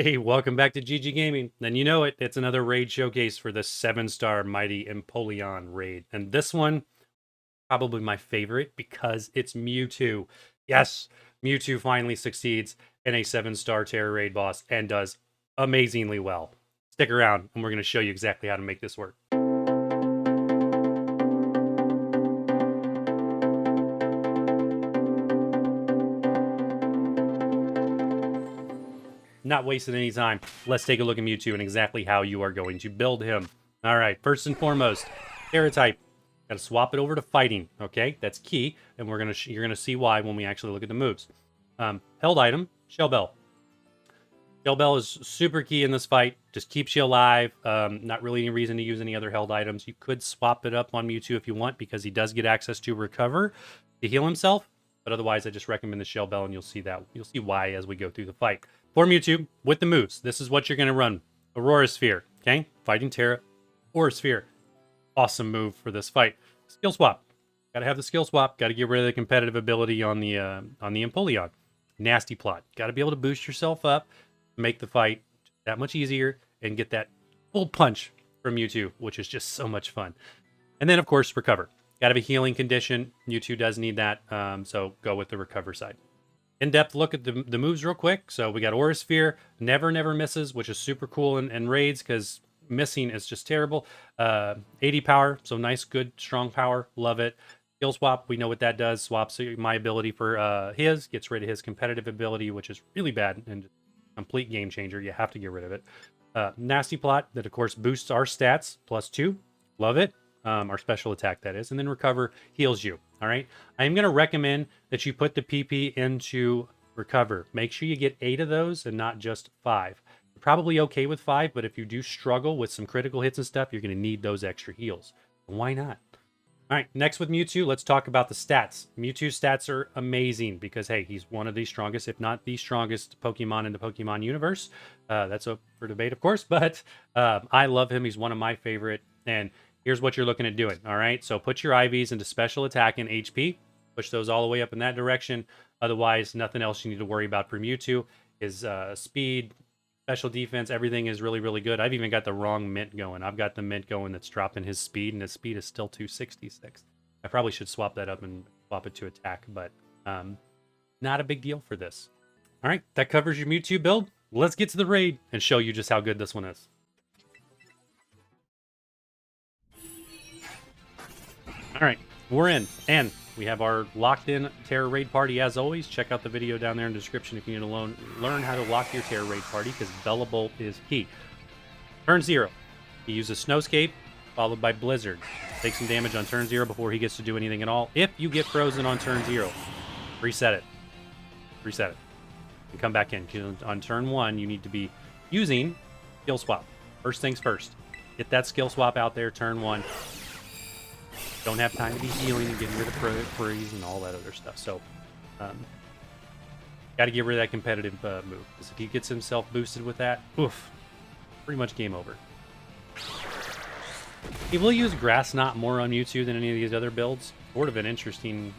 Hey, welcome back to gggaming. And you know it, it's another raid showcase for the 7-star mighty Empoleon raid. And this one, probably my favorite because it's Mewtwo. Yes, Mewtwo finally succeeds in a 7-star Tera Raid boss and does amazingly well. Stick around and we're going to show you exactly how to make this work. Not wasting any time, let's take a look at Mewtwo and exactly how you are going to build him. All right, first and foremost, Tera type. Got to swap it over to fighting. Okay, that's key, and you're gonna see why when we actually look at the moves. Held item, Shell Bell. Shell Bell is super key in this fight. Just keeps you alive. Not really any reason to use any other held items. You could swap it up on Mewtwo if you want because he does get access to recover to heal himself. But otherwise, I just recommend the Shell Bell, and you'll see why as we go through the fight. For Mewtwo, with the moves, this is what you're going to run. Aurora Sphere, okay? Fighting Tera, Aurora Sphere. Awesome move for this fight. Skill swap. Got to have the skill swap. Got to get rid of the competitive ability on the Empoleon. Nasty Plot. Got to be able to boost yourself up, make the fight that much easier, and get that full punch from Mewtwo, which is just so much fun. And then, of course, Recover. Got to have a healing condition. Mewtwo does need that, so go with the Recover side. In-depth look at the moves real quick. So we got Aura Sphere, never misses, which is super cool in raids because missing is just terrible. 80 power, so nice, good, strong power. Love it. Skill swap, we know what that does. Swaps my ability for his, gets rid of his competitive ability, which is really bad and complete game changer. You have to get rid of it. Nasty Plot, that of course boosts our stats, +2. Love it. Our special attack, that is. And then Recover heals you. All right. I'm going to recommend that you put the PP into Recover. Make sure you get 8 of those and not just 5. You're probably okay with 5, but if you do struggle with some critical hits and stuff, you're going to need those extra heals. Why not? All right, next with Mewtwo, let's talk about the stats. Mewtwo's stats are amazing because, hey, he's one of the strongest, if not the strongest Pokemon in the Pokemon universe. That's up for debate, of course, but I love him. He's one of my favorite, and here's what you're looking at doing, all right? So put your IVs into special attack and HP. Push those all the way up in that direction. Otherwise, nothing else you need to worry about for Mewtwo. His speed, special defense, everything is really, really good. I've even got the wrong mint going. I've got the mint going that's dropping his speed, and his speed is still 266. I probably should swap that up and swap it to attack, but not a big deal for this. All right, that covers your Mewtwo build. Let's get to the raid and show you just how good this one is. All right, we're in, and we have our locked-in Tera Raid party as always. Check out the video down there in the description if you need to learn how to lock your Tera Raid party, because Bella Bolt is key. Turn 0, he uses Snowscape, followed by Blizzard. Take some damage on turn 0 before he gets to do anything at all. If you get frozen on turn 0, reset it. Reset it. And come back in. On turn 1, you need to be using skill swap. First things first. Get that skill swap out there, turn 1. Don't have time to be healing and getting rid of freeze and all that other stuff. So, got to get rid of that competitive move. Because if he gets himself boosted with that, oof, pretty much game over. He will use Grass Knot more on Mewtwo than any of these other builds. Sort of an interesting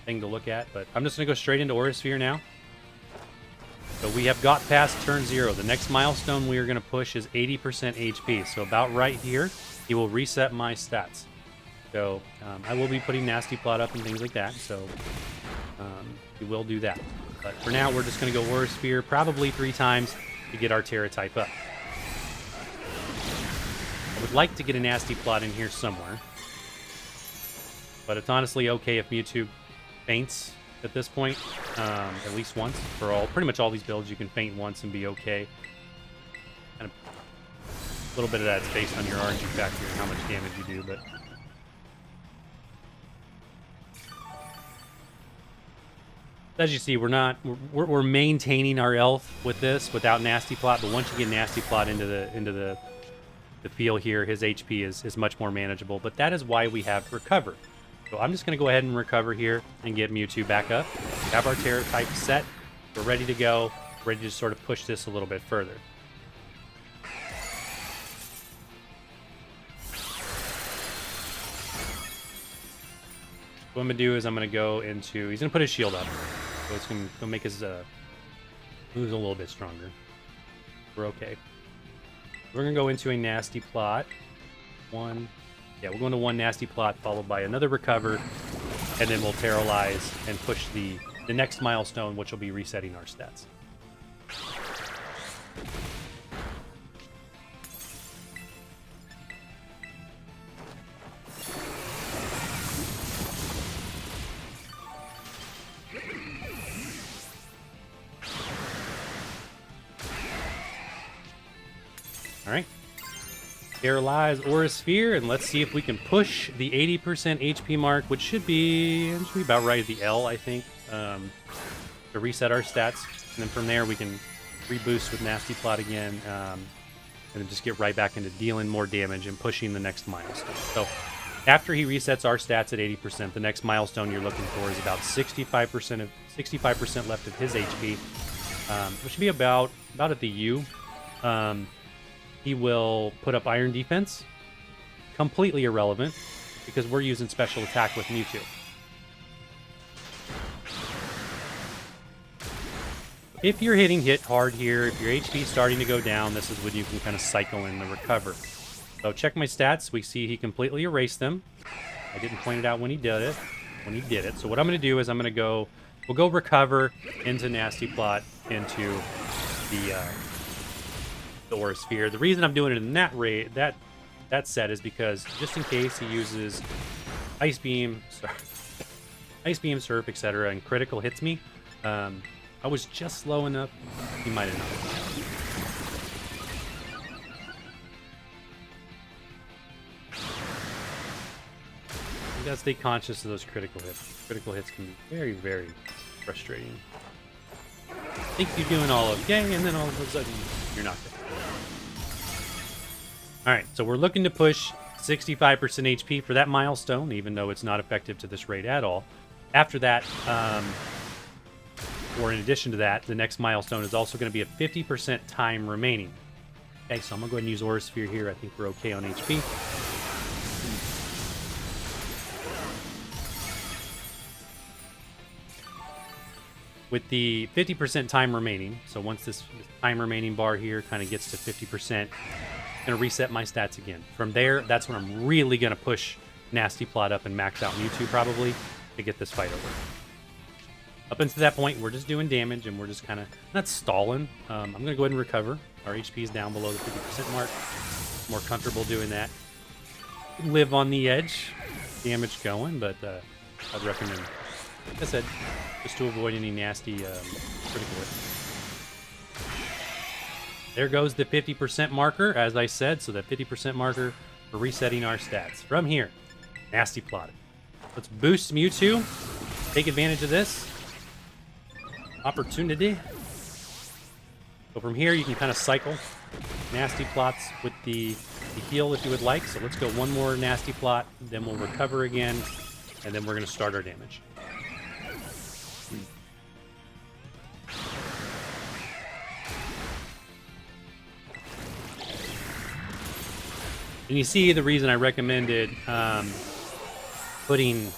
thing to look at. But I'm just going to go straight into Aura Sphere now. So we have got past turn 0. The next milestone we are going to push is 80% HP. So about right here, he will reset my stats. So I will be putting Nasty Plot up and things like that, so we will do that. But for now, we're just going to go Aura Sphere probably 3 times to get our Tera type up. I would like to get a Nasty Plot in here somewhere, but it's honestly okay if Mewtwo faints at this point, at least once. For pretty much all these builds, you can faint once and be okay. Kind of a little bit of that's based on your RNG factor and how much damage you do, but... As you see, we're maintaining our health with this without Nasty Plot, but once you get Nasty Plot into the field here, his HP is much more manageable. But that is why we have Recover. So I'm just going to go ahead and Recover here and get Mewtwo back up. We have our Tera type set. We're ready to go. Ready to sort of push this a little bit further. What I'm going to do is I'm going to go into... He's going to put his shield up. So it's going to make his moves a little bit stronger. We're okay. We're going to go into a nasty plot. One. Yeah, we're going to one nasty plot followed by another recover. And then we'll paralyze and push the next milestone, which will be resetting our stats. All right. Paralyze Aura Sphere, and let's see if we can push the 80% HP mark, which should be about right at the L, I think, to reset our stats. And then from there, we can reboost with Nasty Plot again, and then just get right back into dealing more damage and pushing the next milestone. So after he resets our stats at 80%, the next milestone you're looking for is about 65% left of his HP, which should be about at the U. He will put up Iron Defense. Completely irrelevant, because we're using Special Attack with Mewtwo. If you're hitting hard here, if your HP is starting to go down, this is when you can kind of cycle in the recover. So check my stats. We see he completely erased them. I didn't point it out when he did it. So what I'm going to do is we'll go recover into Nasty Plot into the Aura Sphere. The reason I'm doing it in that rate, that set, is because just in case he uses Ice Beam, Surf, etc., and critical hits me, I was just slow enough. He might have not. You gotta stay conscious of those critical hits. Critical hits can be very, very frustrating. Think you're doing all okay, and then all of a sudden you're not there. Alright, so we're looking to push 65% HP for that milestone, even though it's not effective to this raid at all. After that, or in addition to that, the next milestone is also going to be a 50% time remaining. Okay, so I'm going to go ahead and use Aura Sphere here. I think we're okay on HP. With the 50% time remaining, so once this time remaining bar here kind of gets to 50%, I'm going to reset my stats again. From there, that's when I'm really going to push Nasty Plot up and max out Mewtwo probably to get this fight over. Up until that point, we're just doing damage and we're just kind of not stalling. I'm going to go ahead and recover. Our HP is down below the 50% mark. More comfortable doing that. Live on the edge. Damage going, but I'd recommend, like I said, just to avoid any nasty critical hits. There goes the 50% marker, as I said. So that 50% marker for resetting our stats. From here, Nasty Plot. Let's boost Mewtwo. Take advantage of this opportunity. So from here, you can kind of cycle Nasty Plots with the heal if you would like. So let's go one more Nasty Plot, then we'll recover again, and then we're going to start our damage. And you see the reason I recommended putting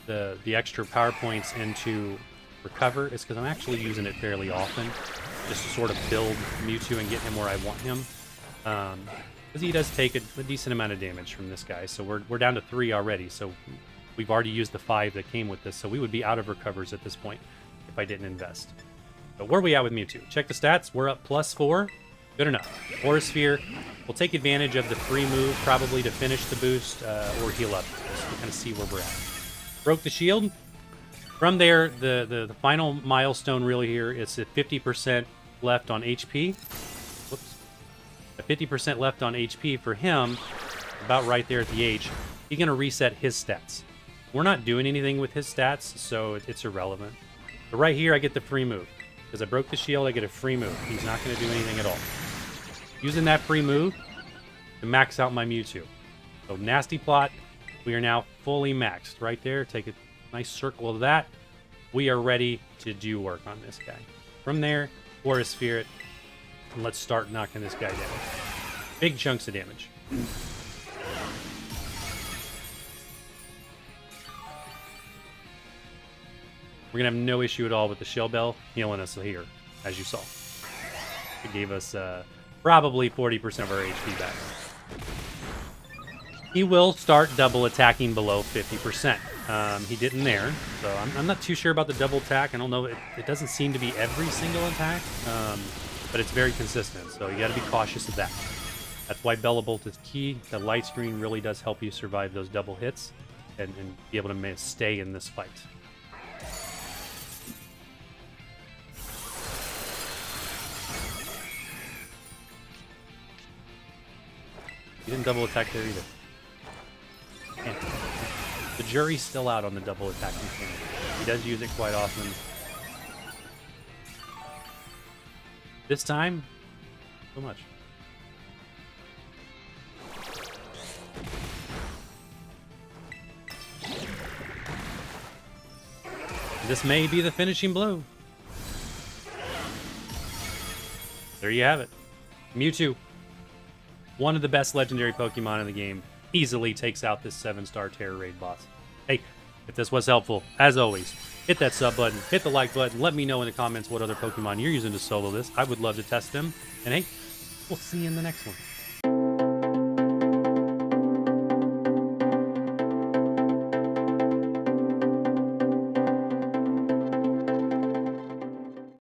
the extra power points into recover is because I'm actually using it fairly often, just to sort of build Mewtwo and get him where I want him. Because he does take a decent amount of damage from this guy. So we're down to 3 already. So we've already used the 5 that came with this. So we would be out of recovers at this point if I didn't invest. But where are we at with Mewtwo? Check the stats. We're up +4. Good enough. Aura Sphere. We'll take advantage of the free move probably to finish the boost or heal up just to kind of see where we're at. Broke the shield. From there, the final milestone really here is at 50% left on HP. Whoops. At 50% left on HP for him, about right there at the H. He's going to reset his stats. We're not doing anything with his stats, so it's irrelevant. But right here, I get the free move. Because I broke the shield, I get a free move. He's not going to do anything at all. Using that free move to max out my Mewtwo. So Nasty Plot, we are now fully maxed. Right there, take a nice circle of that. We are ready to do work on this guy. From there, Aura Sphere it, and let's start knocking this guy down. Big chunks of damage. We're going to have no issue at all with the Shell Bell healing us here, as you saw. It gave us probably 40% of our HP back. He will start double attacking below 50%. He didn't there, so I'm not too sure about the double attack. I don't know. It doesn't seem to be every single attack, but it's very consistent, so you got to be cautious of that. That's why Bella Bolt is key. The light screen really does help you survive those double hits and be able to stay in this fight. He didn't double attack there either. Man. The jury's still out on the double attack mechanic. He does use it quite often. This time, so much. This may be the finishing blow. There you have it. Mewtwo. One of the best legendary Pokemon in the game. Easily takes out this 7-star Tera Raid boss. Hey, if this was helpful, as always, hit that sub button, hit the like button, let me know in the comments what other Pokemon you're using to solo this. I would love to test them. And hey, we'll see you in the next one.